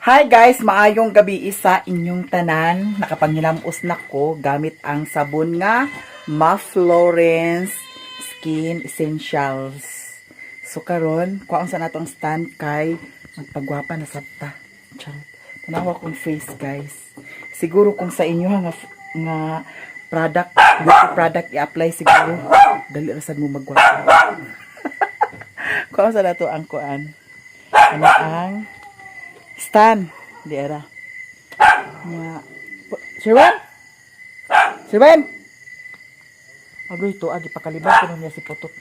Hi guys, maayong gabi sa inyong tanan. Nakapangilamos na ko gamit ang sabon nga Florence Skin Essentials. So karon, kuhaan sa nato ang stand kay magpagwapa na sabta. Charot. Tanawa kong face guys. Siguro kung sa inyo nga product, beauty product i-apply siguro. Dali rasad mo magwapa. Kuhaan sa nato ang kuan. Ano ang Stan, di era. Nga. Sirwen? Sirwen? Agoy ito, agi pakaliban ko niya si Putot.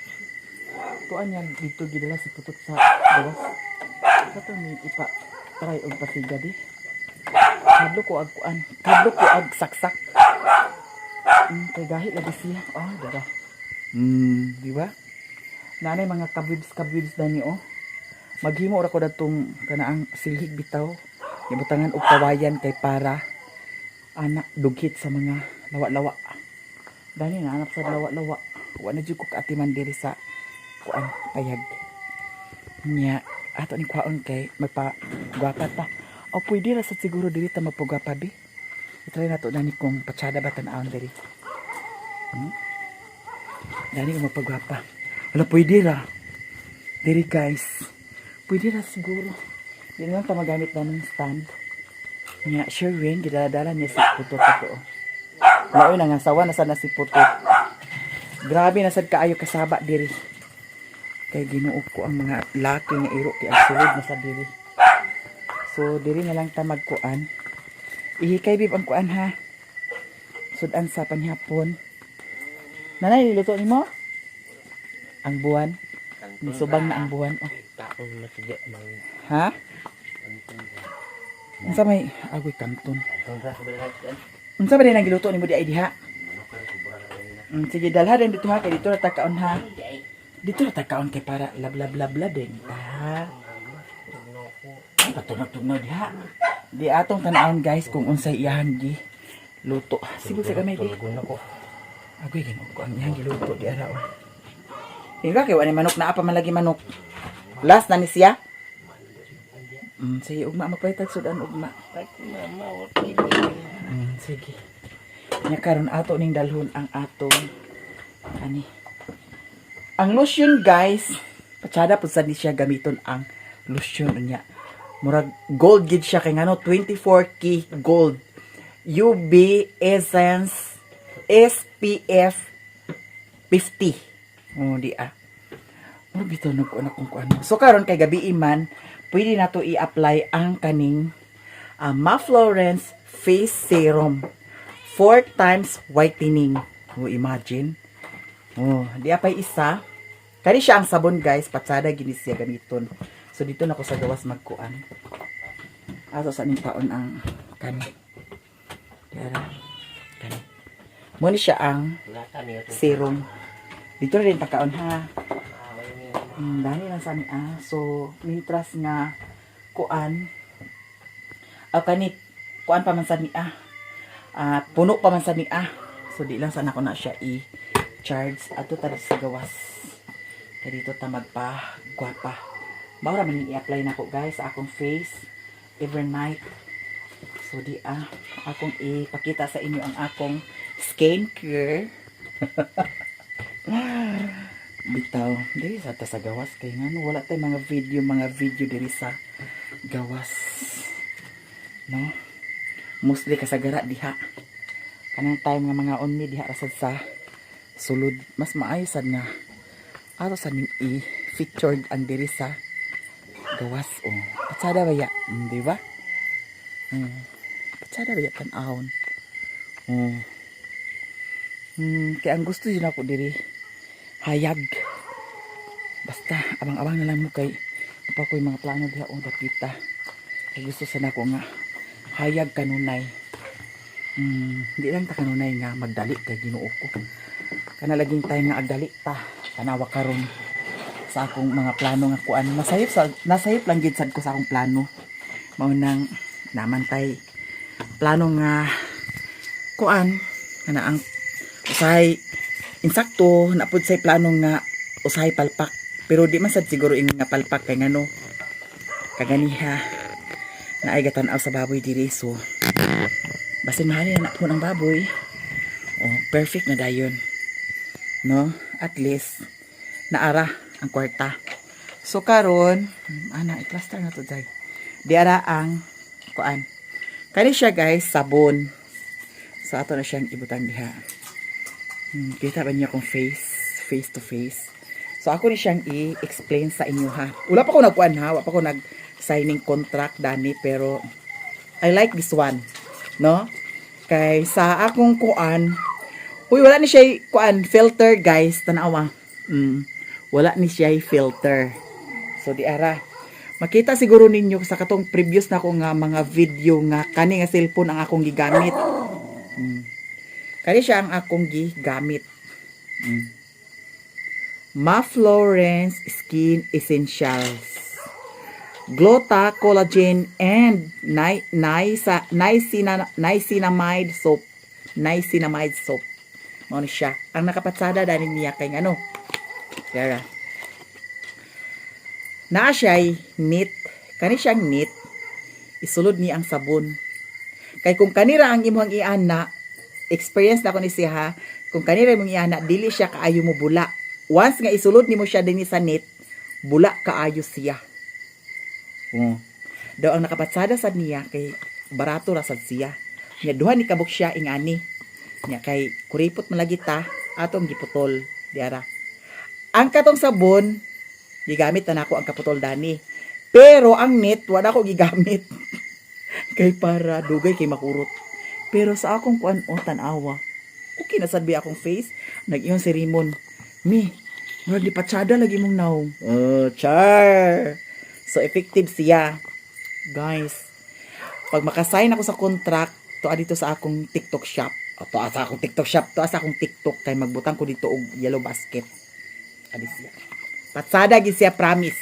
Tuan yan, dito gidala si Putot sa gawas. Ito ni ipa, try og pasiga di. Kadlo ko ag kuan, kadlo ko ag saksak. Kay gahi lagi siya. Oh, dada. Di ba? Nanay mga kabibs na ni oh. Maghimo ra ko datong kanaang silhig bitaw ibutangan og kawayan kay para anak dugit sa mga lawa-lawa. Dani na anak sa lawa-lawa. Wa na jud ko kaatiman diri sa kuan payag. Nya ato ni kwaon kay magpagwapa ta. O pwede ra sa siguro diri ta magpagwapa bi. I-try na to dani kong patsada batan-aon diri. Dani ko magpagwapa. Wala pwede ra. Diri guys. Pwede na siguro. Hindi naman ito magamit na ng stand. Nga, sure rin, gidadala niya si Putot ito. Ngayon, nangasawa na sana si Putot. Grabe, nasad kaayo kasaba diri. Kaya ginuok ko ang mga laki nga iro kaya sulod na sa diri. So, diri na lang ta magkuan. Ihikay bib ang kuan ha. Sudan sa panghapon. Nanay, niluto ni mo? Ang buwan. Nisubang na ang buwan. Oh. Ha? Unsa may agoy kanton. Unsa ba din ang giluto nimo di ay diha? Sige dalha din dito ha kay dito ra takaon ha. Dito ra takaon kay para lablab din ha. Patugnog diha. Di atong tan-awon guys kung unsay iyang gi luto. Sige sa gamay di. Agoy ginuo ko ang iyang giluto di ara. Iba kay wala manok na apa man lagi manok. Last na ni siya. Sige, ugma magpalitag sudan ugma. Sige. Nya karon ato ning dalhon ang atong ani. Ang lotion guys, patsada pud sad ni siya gamiton ang lotion niya. Murag gold gid siya kay ngano 24K gold. UV Essence SPF 50. Oh, di ah. Ano bitaw nagkuan akong kuan. So karon kay gabi man, pwede na to i-apply ang kaning Florence face serum. 4 times whitening. Oh, imagine. Oh, di apay isa. Kani siya ang sabon guys, patsada gini siya gamiton. So dito na ko sa gawas magkuan. Ato sa ning paon ang kani. Diara. Kani. Mo ni siya ang serum. Dito rin takaon ha. Dahil lang sa so mitras nga kuan kanit kuan pa man sa niya puno pa man sa niya so di lang sana ko na siya i-charge ato tara sa gawas kaya dito ta magpa-gwapa maura man i-apply na ko guys sa akong face every night so di akong ipakita sa inyo ang akong skincare bitaw diri sa ta sa gawas kay ngano wala tay mga video diri sa gawas no mostly kasagara diha kanang time nga mga onmi diha rasad sa sulod mas maayo sad nga ato sa ning i-featured ang diri sa gawas patsada ba ya di ba patsada ba ya tan-awon kaya ang gusto yun ako diri hayag. Basta, abang-abang na lang mo kay pa ko yung mga plano diha o dapita. Kay gusto sana ko nga hayag kanunay. Hindi lang ta kanunay nga magdali kay Ginoo ko. Kana laging time nga agdali ta. Tanawa karon sa akong mga plano nga kuan. Nasayop lang gid sad ko sa akong plano. Mao nang naman tay plano nga kuan kana ang usay insakto napud say plano nga usahay palpak pero di man sad siguro ing nga palpak kay ngano kaganiha na ay gatanaw sa baboy diri. So basin mahali na po ng baboy. Oh, perfect na dayon. No? At least naara ang kwarta. So karon, ana i-plaster na to day. Diara ang kuan. Kani siya guys, sabon. So ato na siyang ibutang diha. Kita ba niya kung face to face. So ako ni siyang i-explain sa inyo ha. Wala pa ko nagkuan ha, wala pa ko nag-signing contract dani, pero I like this one, no? Kay sa akong kuan, wala ni siya kuan filter guys, tanawa. Wala ni siya filter. So di ara. Makita siguro ninyo sa katong previous na ko nga mga video nga kani nga cellphone ang akong gigamit. Kani siya ang akong gigamit. Maflorence Skin Essentials. Glota Collagen and Niacinamide Soap. Niacinamide Soap. Mao ni siya. Ang nakapatsada dani niya kay ano. Tara. Naa siya'y neat. Kani siyang neat. Isulod niya ang sabon. Kay kung kanira ang imong iana, experience na ko ni siya ha, kung kanira imong iana, dili siya kaayo mo bula. Once nga isulod nimo siya dinhi sa neat, bula kaayo siya. Daw ang nakapatsada sa niya kay barato ra sad siya. Nya duha ni kabuk siya ingani. Nya kay kuripot malagi ta atong giputol diara. Ang katong sabon gigamit na nako ang kaputol dani. Pero ang net wala ko gigamit. Kay para dugay kay makurot. Pero sa akong kuan o tanawa, okay na sad bi akong face. Nag-iyon si Rimon. Mi, murag di patsada lagi mong naong. Char. So effective siya. Guys, pag makasign ako sa contract, to dito sa akong TikTok shop. To sa akong TikTok shop, to sa akong TikTok kay magbutang ko dito og yellow basket. Adi siya. Patsada gid siya, promise.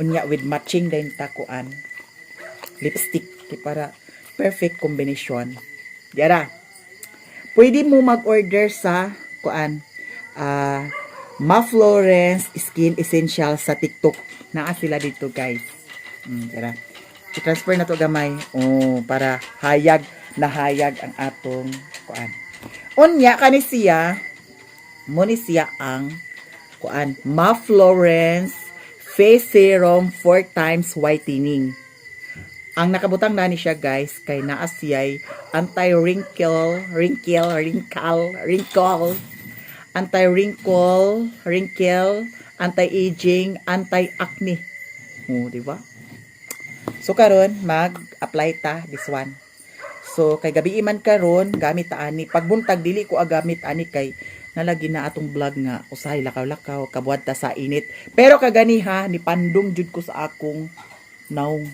Unya with matching din ta kuan lipstick kay para perfect combination. Diara. Pwede mo mag-order sa kuan Maflorence Skin Essentials sa TikTok. Naa sila dito, guys. Diara. I-transfer na to gamay para hayag na hayag ang atong kuan. Unya kani siya mo ni siya ang kuan Maflorence Face Serum 4 times whitening. Ang nakabutang na ni siya guys kay naa siya'y anti-wrinkle, anti-aging, anti-acne. Di ba? So karon mag-apply ta this one. So kay gabi man karon gamit ta ani. Pagbuntag dili ko gamit ani kay nalagi na atong vlog nga usahay lakaw-lakaw kabuad ta sa init. Pero kagani ha ni pandong jud ko sa akong naong.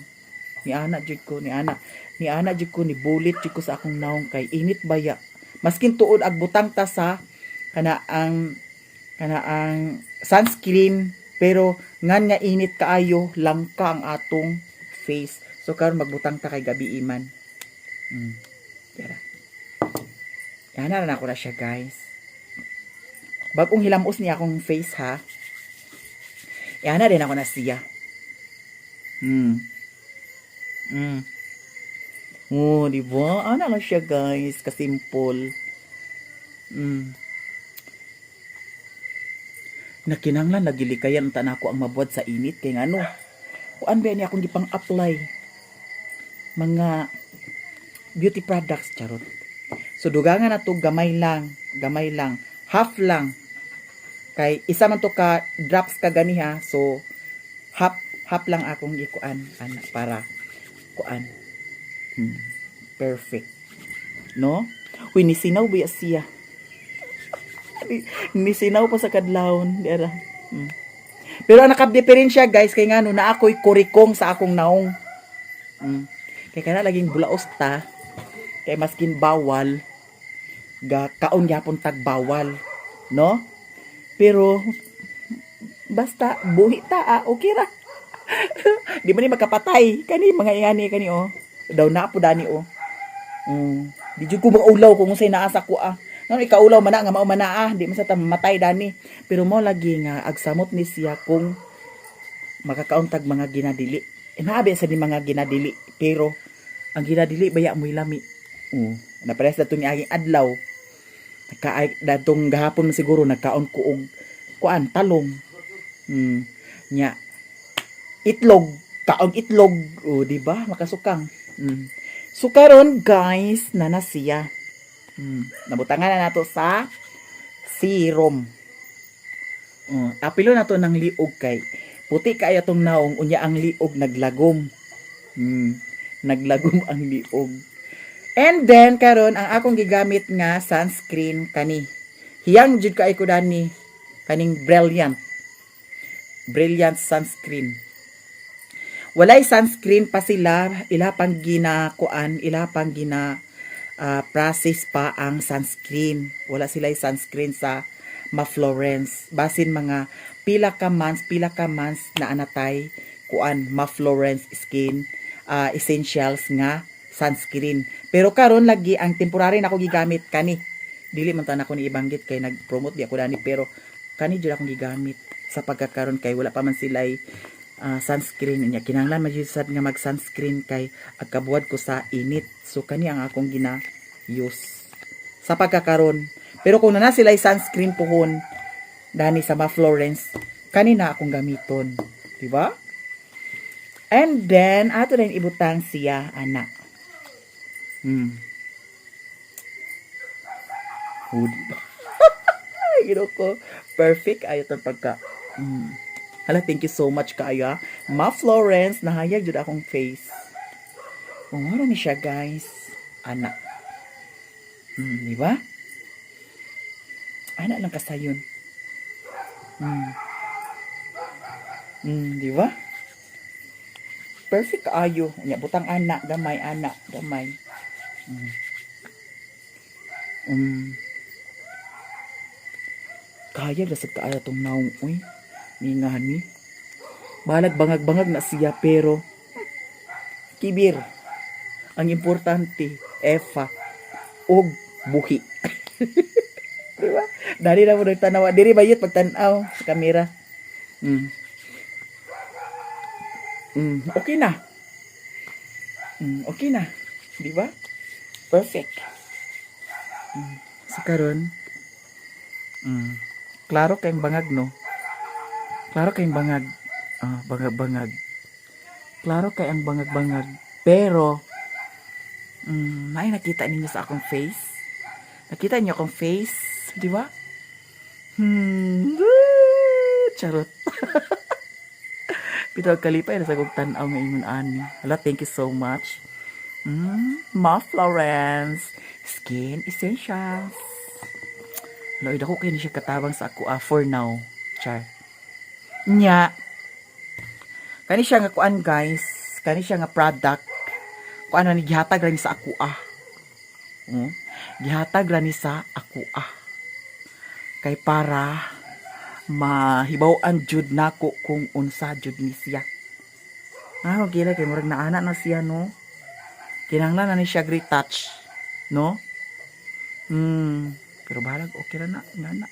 Ni ana jud ko ni bulit jud ko sa akong naong kay init baya. Maskin tuod ag butang ta sa kana ang sunscreen pero ngan nga init kaayo langka ang atong face. So karon magbutang ta kay gabi iman. Tara. Yan na ako na siya guys. Bagong hilamos niya akong face ha. Yan na din ako na siya. Di ba? Ano na siya guys, kasimple. Nakinanglan nagilikayan tanako ang mabuad sa init kay ngano. Kuan ba ni akong gipang apply mga beauty products charot. So dugangan na to gamay lang, half lang. Kay isa man to ka drops ka gani ha. So half lang akong gikuan para kuan. Perfect. No? Uy, nisinaw ba siya? Nisinaw pa sa kadlawon. Dera. Pero ang nakabdiferensya guys, kay nga no, na ako'y kurikong sa akong naong. Kaya kana laging bulaos ta. Kay maskin bawal. Kaon yapon tag bawal. No? Pero, basta, buhi ta, okay ra. Di ba ni magkapatay? Kani, mga ingani, kani, Daw na po dani, Di jud ko mag-ulaw kung say naasa ko, Nang ikaulaw man nga mao man di man sa matay dani. Pero mo lagi nga agsamot ni siya kung makakauntag mga ginadili. Inabi sa ni mga ginadili, pero ang ginadili baya mo'y lami. Napares na itong aging adlaw. Datong gahapon man siguro nagkaon ko og kuan talong. Nya itlog, kaong itlog, di ba? Makasukang. So karon guys, na siya. Nabutangan na nato sa serum. Apilo na to ng liog kay puti kaya tong naong unya ang liog naglagom. Naglagom ang liog. And then karon ang akong gigamit nga sunscreen kani. Hiyang jud kay ko dani kaning Brilliant. Brilliant sunscreen. Walay sunscreen pa sila, ila pang ginakuan, ila pang process pa ang sunscreen. Wala sila sunscreen sa Ma-Florence. Basin mga pila ka months na anatay kuan Ma-Florence skin essentials nga sunscreen. Pero karon lagi ang temporary na ako gigamit kani. Dili man ta na ko ni ibanggit kay nag-promote di ako dani pero kani jud akong gigamit sa pagkakaron kay wala pa man sila'y sunscreen niya. Kinahanglan magyusad nga mag-sunscreen kay agkabuad ko sa init. So kani ang akong gina-use sa pagkakaron. Pero kung na sila'y sunscreen puhon dani sa Ma-Florence, kani na akong gamiton, di ba? And then ato rin ibutang siya ana. Gino ko perfect ayo tong pagka. Hala, thank you so much kaya. Ma-Florence, nahayag jud akong face. Umara ni siya, guys. Anak. Di ba? Anak lang kasayon. Di ba? Perfect ayo. Nya butang anak, gamay anak, gamay. Kaya gasag kaaya tong naong, uy. Ngani. Balag bangag-bangag na siya pero kibir. Ang importante, efa og buhi. Diba? Dari na mo nagtanawa. Diri bayot pagtanaw sa kamera. Okay na. Okay na. Diba? Perfect. Sa karon. Klaro kayong bangag, no? Klaro kayong bangag. Bangag-bangag. Klaro kayong bangag-bangag. Pero, may nakita ninyo sa akong face. Nakita niyo akong face. Di ba? Charot. Pito kalipay na sa kong tanaw nga ingon ani. Hala, thank you so much. Ma-Florence Skin Essentials. Hala, idako kayo siya katabang sa ako for now. Char. Nya. Kani siya nga kuan guys. Kani siya nga product. Kuan ni gihatag ra ni sa ako gihatag ra ni sa ako kay para mahibaw-an jud nako kung unsa jud ni siya. Gila kay murag naana na siya, no. Kinahanglan na ni siya retouch, no. Pero balag okay ra na ngana.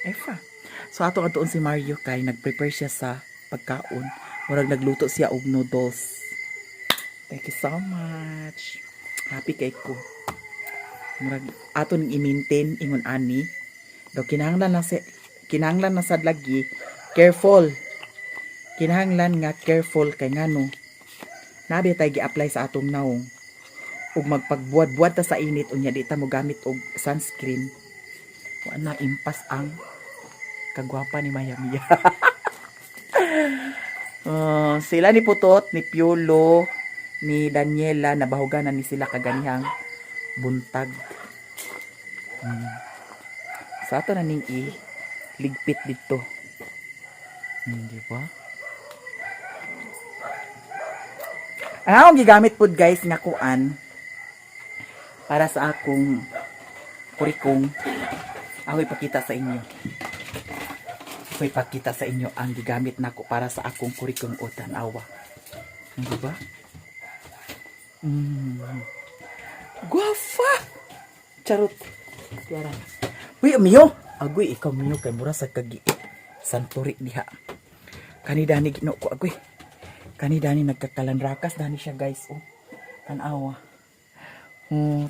Efa. So atong atuon si Mario kay nagprepare siya sa pagkaon. Murag nagluto siya og noodles. Thank you so much. Happy kay ko. Murag aton i-maintain ingon ani. Daw kinahanglan na sad lagi careful. Kinahanglan nga careful kay ngano. Nabi tay gi-apply sa atong naong. Ug magpagbuad-buad ta sa init unya di ta mo gamit og sunscreen. Wa na impas ang kagwapa ni Mayamiya. Sila ni Putot, ni Piolo, ni Daniela, nabahugan na ni sila kaganihang buntag. Sa ato na ning ligpit dito. Di ba? Ang akong gigamit po guys nga kuan para sa akong kurikong. Ako ipakita sa inyo. Ako ipakita sa inyo ang gigamit nako para sa akong kurikong o tanawa. Di ba? Guwafa! Charot. Tiara. Uy, amiyo! Agoy, ikaw miyo kay mura sa kagi. Santuri diha. Kani dani gino ko agoy. Kani dani nagkakalanrakas dani siya guys. Oh. Tanawa.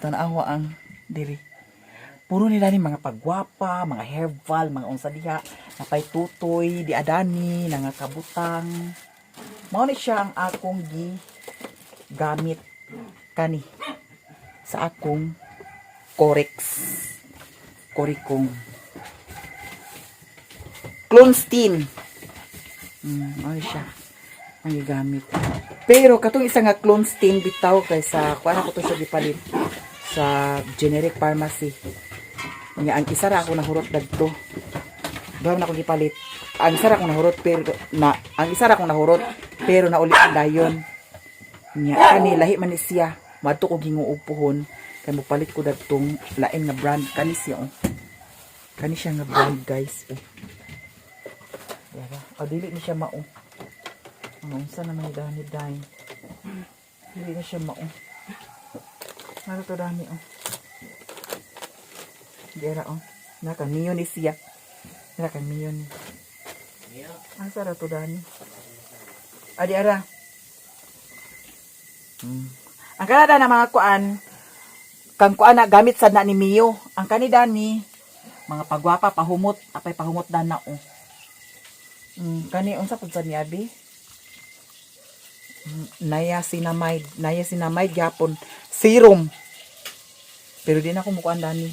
Tanawa ang diri. Puro nila ni mga pagwapa, mga herbal, mga unsa diha, napay tutoy, di adani, nga kabutang. Mao ni siya ang akong gamit kani sa akong korikong Klonstin. Ano siya ang gigamit. Pero katong isa nga Klonstin bitaw kay sa kuan ako to siya gipalit sa generic pharmacy. Nga ang isa ra ako nahurot dagto. Daw na ako gipalit. Ang isa ra akong nahurot pero nauli ang dayon. Nya kani lahi man ni siya. Madto ko ginguupuhon kay mopalit ko dagtong lain nga brand kani siya. Kani siya nga brand guys. Yara, dili ni siya mao. Unsa na may dani. Dili na siya mao. Ano to dani Dera naka miyo ni siya. Naka miyo ni. Ang sarap to dani. Adi ara. Ang kanada na mga kuan kang kuan na gamit sad na ni Mio. Ang kanida ni mga pagwapa pahumot, apay pahumot na kani unsa pud sad ni abi? Niacinamide gyapon serum. Pero di na ko mukuan dani.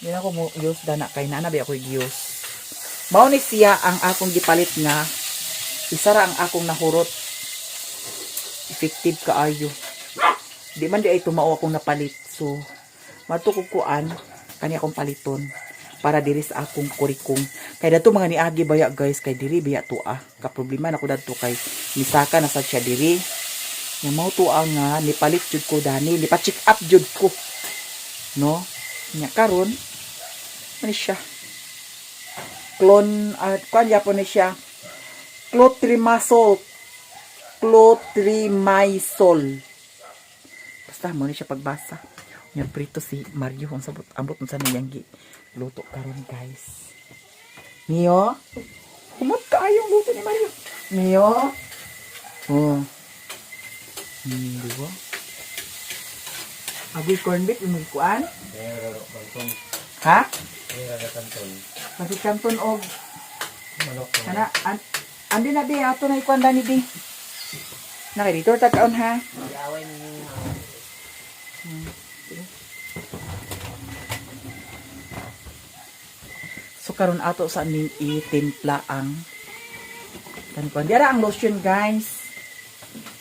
Di na ko mo use dana kay nana ba ako i-use. Mao ni siya ang akong gipalit nga isa ra ang akong nahurot. Effective kaayo. Di man di ay tumao akong napalit. So matukukuan kani akong paliton para diri sa akong kurikong. Kay dato mga niagi baya guys kay diri biya tuah. Ka problema nako dadto kay misaka na sad siya diri. Nga mao tuah nga nipalit jud ko dani, lipa-check up jud ko. No? Nya karon ani siya. Kuan yapon ni siya. Clotrimazole. Basta mo ni siya pagbasa. Nya prito si Mario ang sabot ambot unsa niyang luto karon guys. Mio, kumot kaayong luto ni Mario. Mio. Diba? Agoy corn beef yung kuan? Ha? Pati kanton og kana andi na di ato na ikuan dani di. Na kay dito tagkaon ha. Away ni So karon ato sa itimpla ang kankuan. Diara ang lotion guys.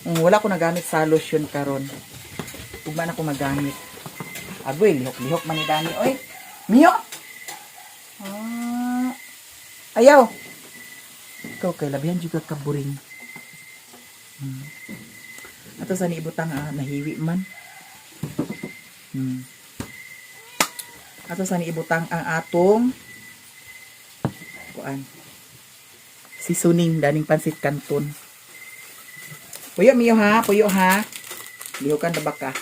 Wala ko nagamit sa lotion karon. Ug man ako magamit. Agoy lihok-lihok man ni Dani oy. Mio. Ayaw. Ikaw kay labihan juga ka buring. Ato sa niibutang nahiwi man. Ato sa niibutang ang atong kuan. Seasoning daning pansit canton. Puyo Mio ha, puyo ha. Lihukan ta baka.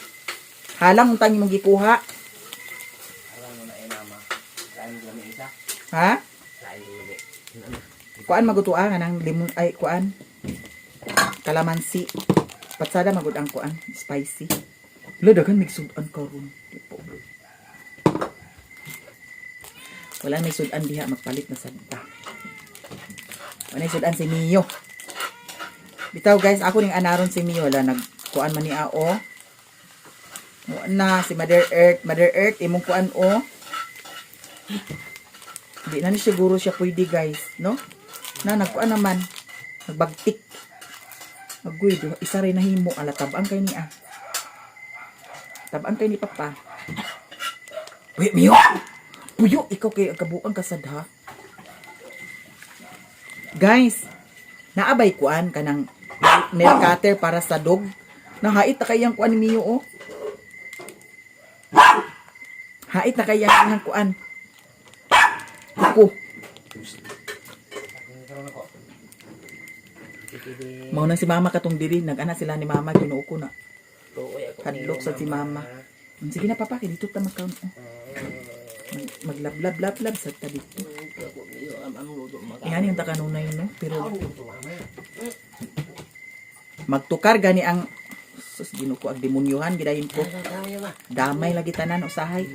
Halang untang imong gikuha. alam mo na mama. Kain mo ni isa. Ha? Kain mo ni. Kuan magutuan nga nang limon ay kuan. Kalamansi. Patsada magud ang kuan, spicy. Lo daghan migsudan karon. Wala may sudan diha magpalit na sadta. Wala sudan si Mio. Bitaw guys, ako ning anaron si Mio la nagkuan man ni ao. Na si Mother Earth imong kuan Di na ni siguro siya pwede guys, no? Na nagkuan naman, nagbagtik. Agoy, isa rin nahimo ala tabang kay ni Tabang kay ni Papa. Uy, Mio. Puyo, ikaw kay kabuang kasad ha. Guys, naabay kuan kanang nail cutter para sa dog. Nahait na kayang kuan ni Mio Hait na kayang kuan. Ako. Mao na si Mama katong diri, nag-ana sila ni Mama ginuo ko na. Hadlok sa si Mama. Sige na Papa, kay dito ta magkaon. Maglablab sa ta dito. Yan yung takanunay, no? Pero magtukar gani ang sus ginuko ag demonyohan gidayon ko. Damay lagi tanan usahay.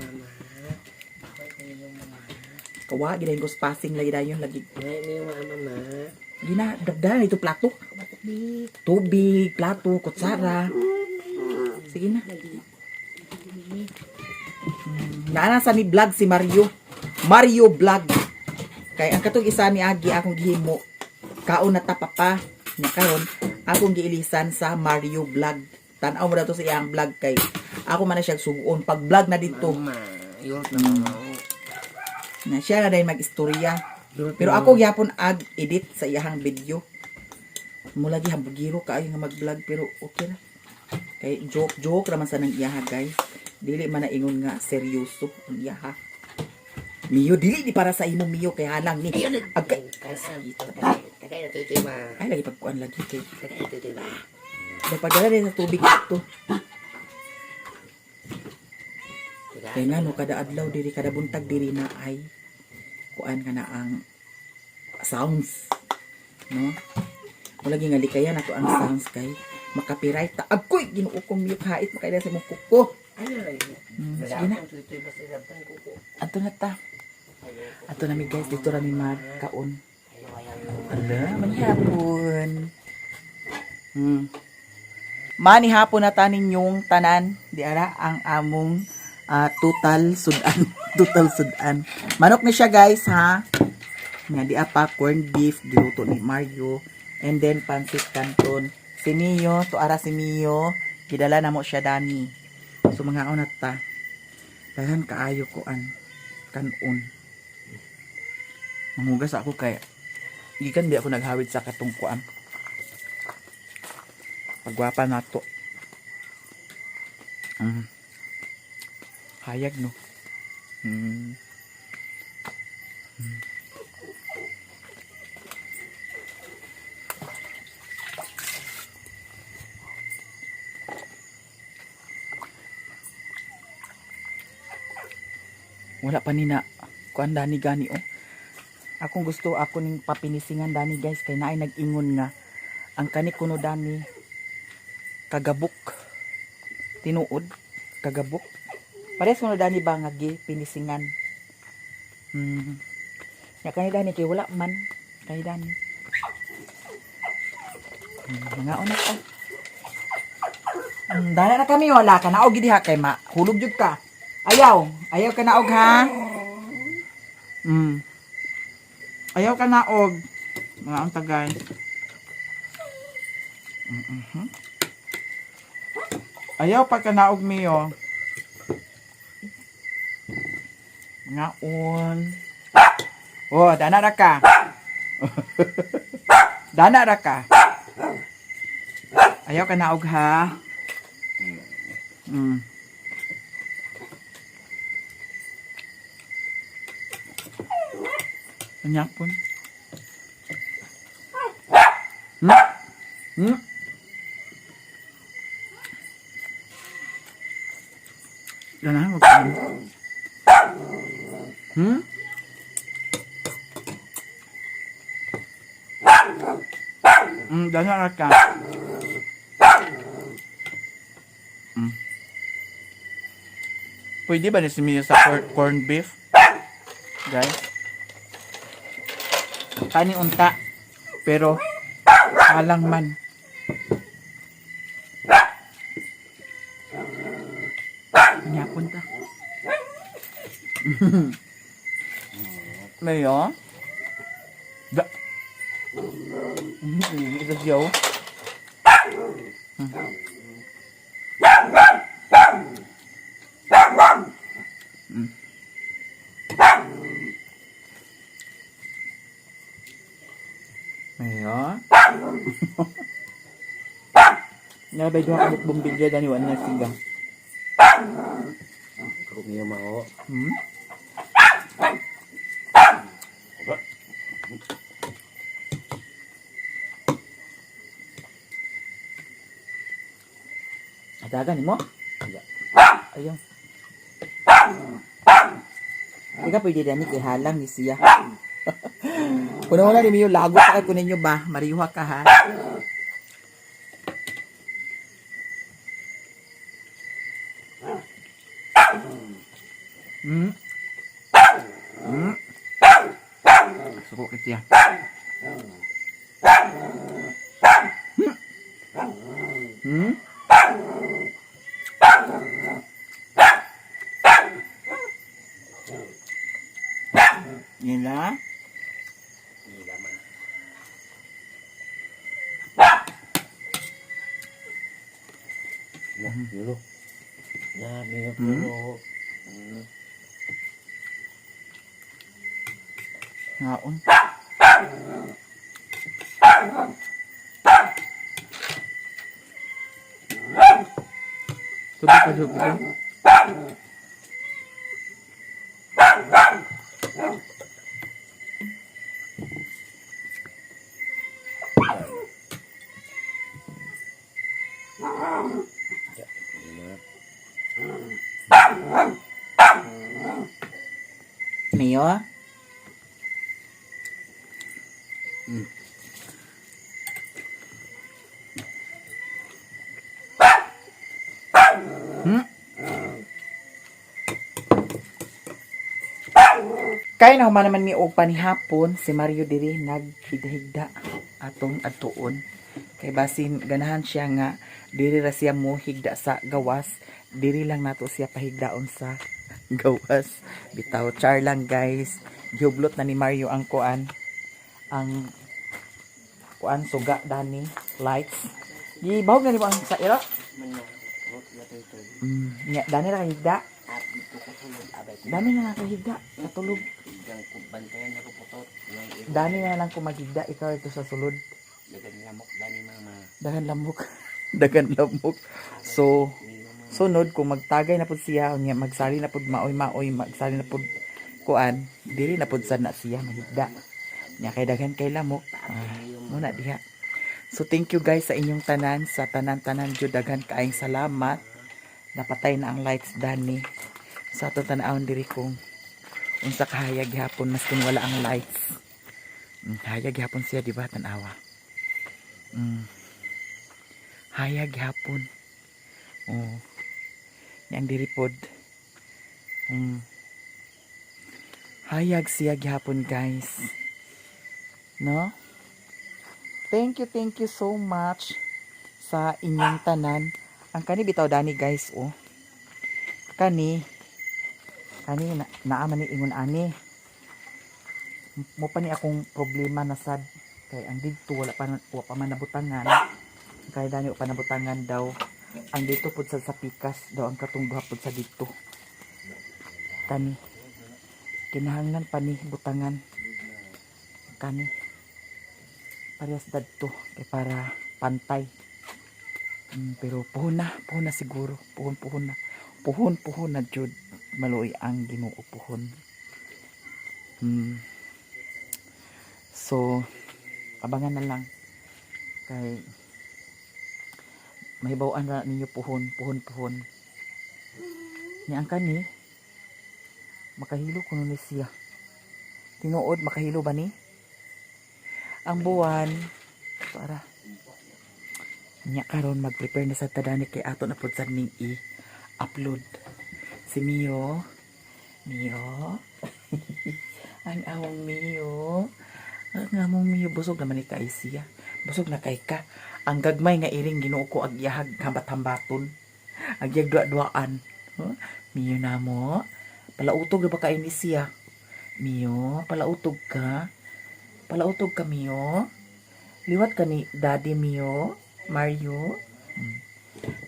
Kawa gidayon ko spacing lagi dayon lagi. Gina dagdagan ito plato. Tubig, plato, kutsara. Sige na. Naana sa ni vlog si Mario. Mario vlog. Kay ang katong isa ni Agi akong gihimo. Kaon na tapapa. Nya karon akong giilisan sa Mario vlog. Tan-aw mo daw to sa iyang vlog kay ako man na siya sugon pag vlog na dito. Na siya na dahil mag-istorya. Pero ako gyapon ag edit sa iyang video. Mula gi hambugiro kaayo nga mag-vlog pero okay ra. Kay joke raman sa nang iyaha guys. Dili man na ingon nga seryoso ang iyaha. Mio dili di para sa imo Mio kay halang ni. Ay lagi pagkuan lagi kay. Dapadala din sa tubig ito. Kaya nga no, kada adlaw diri, kada buntag diri na ay kuan ka na ang sounds. No? Wala nga likayan ato ang sounds kay makapiright ta. Agkoy, ginuo ko miyok hait, makaila sa mong kuko. Sige na. Ato na ta. Ato na mi guys, dito rami magkaon. Ala, manihapon. Manihapon na tanin yung tanan. Di ara ang among total sudan. Total sudan. Manok na siya guys ha. Nga di apa corned beef diluto ni Mario. And then pancit canton. Si Mio, to ara si Mio. Gidala na mo siya dani. So mga unat ta. Dahan kaayo ko an kanon. Mangugas ako kay gikan di ako naghawid sa katungkuan. Pagwapa na to. Hayag no. Wala pa ni na kuan dani gani oh. Akong gusto ako ning papinisingan dani guys kay naay nag-ingon nga ang kani kuno dani kagabok tinuod kagabok pares kuno dani ba nga gi pinisingan. Ya kani dani kay wala man kay dani. Mga una pa. Dala na kami wala ka na og diha kay ma hulog jud ka. Ayaw ka na og ha. Ayaw ka na og mga ang tagay. Ayaw pa ka na og Mio. Ngaon. Oh, dana ra ka. Dana ra ka. Ayaw ka na og ha. Anyapon. Yan na, wag ka. Dana ka. Pwede ba ni simiya sa corned beef? Guys. Kani unta. Pero halang man. Nyapon ta. Mayo. Da. Ito siya oh. Ayan. Nalabay doon ako bumbilya dani wala na sigang. Kung niya mao. Adagan mo? Ayun. Ika pwede dani kay halang ni siya. Una-una ni Mio, lago pa kay kunin nyo ba? Marihuha ka ha. Hmm? Hmm? Suko kita. Hmm? Nila? Hindi naman. Yulo. Grabe yung puno. Ngaon. Tuloy pa doon. Mio? Hmm? Kaya na human naman mi og panihapon si Mario diri naghigda-higda atong adtuon. Kay basin ganahan siya nga diri ra siya mo higda sa gawas, diri lang nato siya pahigdaon sa gawas. Bitaw char lang guys. Gihublot na ni Mario ang kuan suga dani lights. Gibawag na ni mo ang sa ira. Nya dani ra higda. Dito ko tulog. Abay ko. Dani na nakahigda, katulog. Higdang bantayan ako putot. Dani na lang kumagigda, ikaw ito sa sulod. Dagan lamok. Dani mama. Dagan lamok. Dagan lamok. So, sunod, kung magtagay na pud siya, unya magsali na pud maoy-maoy, magsali na pud kuan, dili na pud sana siya mahigda. Nya kay dagan kay lamok. Muna diha. So, thank you guys sa inyong tanan, sa tanan-tanan jud dagan kaayong salamat. Napatay na ang lights dani. Sa ato tanawon diri kung unsa kahayag gihapon mas kung wala ang lights. Hayag gihapon siya di ba tanawa. Hayag gihapon. Oh. Yang diri pod. Hayag siya gihapon guys. No? Thank you so much sa inyong tanan. Ang kani bitaw dani guys oh. Kani naaman ni ingon ani. Mo pa ni akong problema na sad kay ang dito wala pa man nabutangan. Kay dani pa nabutangan daw. Ang dito pud sa pikas daw ang katong duha pud sa dito. Kani kinahanglan pa ni butangan. Kani parehas dadto kay para pantay. Pero puhon na siguro. Puhon na jud. Maluoy ang Ginoo puhon. So, abangan na lang. Kay, mahibawan na ninyo puhon. Niya ang kani, makahilo kuno ni siya. Tinuod, makahilo ba ni? Ang buwan, para, nya karon mag-prepare na sa tadani kay ato na pud sad ning i-upload si Mio ang among Mio busog naman ni kay siya busog na kay ka ang gagmay nga iring Ginoo ko agyahag hambat-hambaton agyag duaan Mio na mo palautog ba kay ni siya Mio palautog ka Mio liwat ka ni Daddy Mio Mario.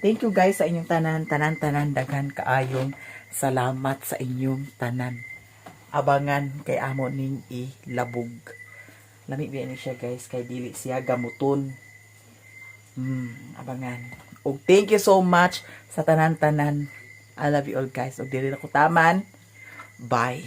Thank you guys sa inyong tanan daghan kaayong salamat sa inyong tanan. Abangan kay amo ning ilabog. Lami biya ni siya guys kay dili siya gamuton. Abangan. Og thank you so much sa tanan. I love you all guys. Og dili na ko taman. Bye.